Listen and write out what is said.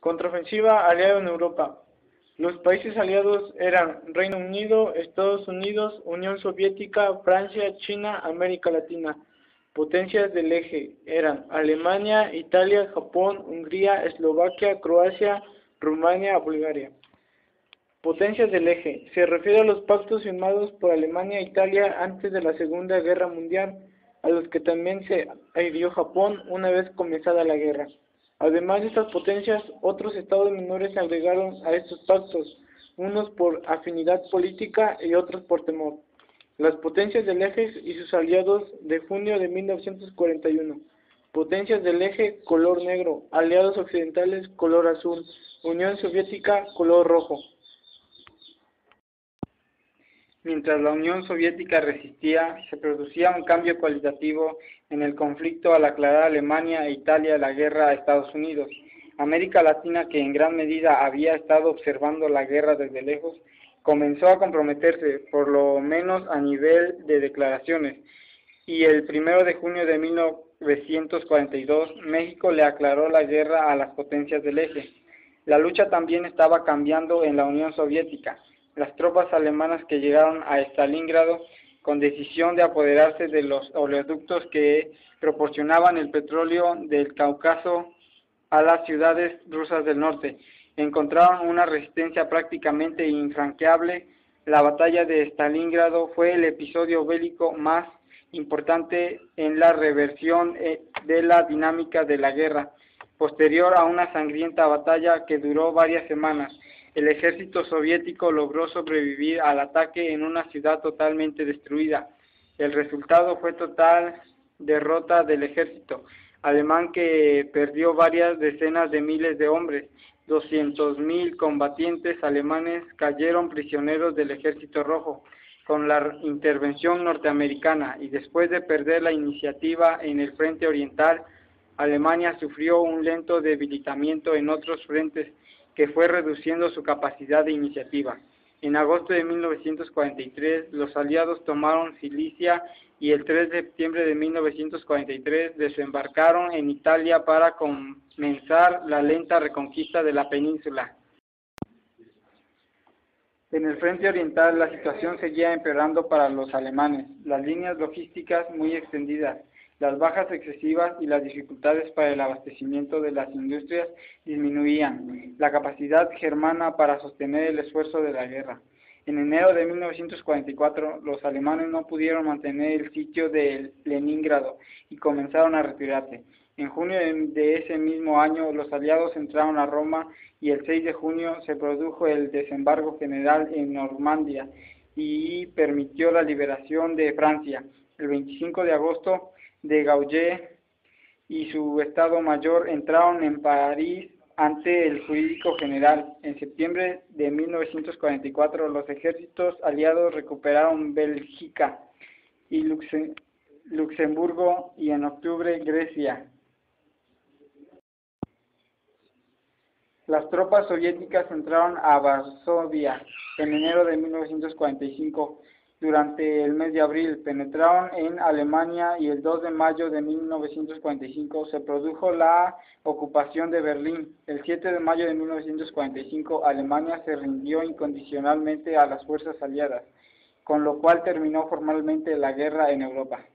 Contraofensiva aliada en Europa. Los países aliados eran Reino Unido, Estados Unidos, Unión Soviética, Francia, China, América Latina. Potencias del eje eran Alemania, Italia, Japón, Hungría, Eslovaquia, Croacia, Rumania, Bulgaria. Potencias del eje. Se refiere a los pactos firmados por Alemania e Italia antes de la Segunda Guerra Mundial, a los que también se adhirió Japón una vez comenzada la guerra. Además de estas potencias, otros estados menores se agregaron a estos pactos, unos por afinidad política y otros por temor. Las potencias del eje y sus aliados de junio de 1941. Potencias del eje, color negro. Aliados occidentales, color azul. Unión Soviética, color rojo. Mientras la Unión Soviética resistía, se producía un cambio cualitativo en el conflicto al aclarar Alemania e Italia la guerra a Estados Unidos. América Latina, que en gran medida había estado observando la guerra desde lejos, comenzó a comprometerse, por lo menos a nivel de declaraciones, y el 1 de junio de 1942, México le aclaró la guerra a las potencias del eje. La lucha también estaba cambiando en la Unión Soviética. Las tropas alemanas que llegaron a Stalingrado con decisión de apoderarse de los oleoductos que proporcionaban el petróleo del Cáucaso a las ciudades rusas del norte, encontraron una resistencia prácticamente infranqueable. La batalla de Stalingrado fue el episodio bélico más importante en la reversión de la dinámica de la guerra. Posterior a una sangrienta batalla que duró varias semanas, el ejército soviético logró sobrevivir al ataque en una ciudad totalmente destruida. El resultado fue total derrota del ejército alemán, que perdió varias decenas de miles de hombres. 200.000 combatientes alemanes cayeron prisioneros del Ejército Rojo con la intervención norteamericana, y después de perder la iniciativa en el frente oriental, Alemania sufrió un lento debilitamiento en otros frentes que fue reduciendo su capacidad de iniciativa. En agosto de 1943, los aliados tomaron Sicilia y el 3 de septiembre de 1943 desembarcaron en Italia para comenzar la lenta reconquista de la península. En el frente oriental, la situación seguía empeorando para los alemanes. Las líneas logísticas muy extendidas, las bajas excesivas y las dificultades para el abastecimiento de las industrias disminuían la capacidad germana para sostener el esfuerzo de la guerra. En enero de 1944, los alemanes no pudieron mantener el sitio de Leningrado y comenzaron a retirarse. En junio de ese mismo año, los aliados entraron a Roma y el 6 de junio se produjo el desembarco general en Normandía y permitió la liberación de Francia. El 25 de agosto, de Gaulle y su Estado Mayor entraron en París ante el jurídico general. En septiembre de 1944, los ejércitos aliados recuperaron Bélgica y Luxemburgo, y en octubre Grecia. Las tropas soviéticas entraron a Varsovia en enero de 1945. Durante el mes de abril penetraron en Alemania y el 2 de mayo de 1945 se produjo la ocupación de Berlín. El 7 de mayo de 1945 Alemania se rindió incondicionalmente a las fuerzas aliadas, con lo cual terminó formalmente la guerra en Europa.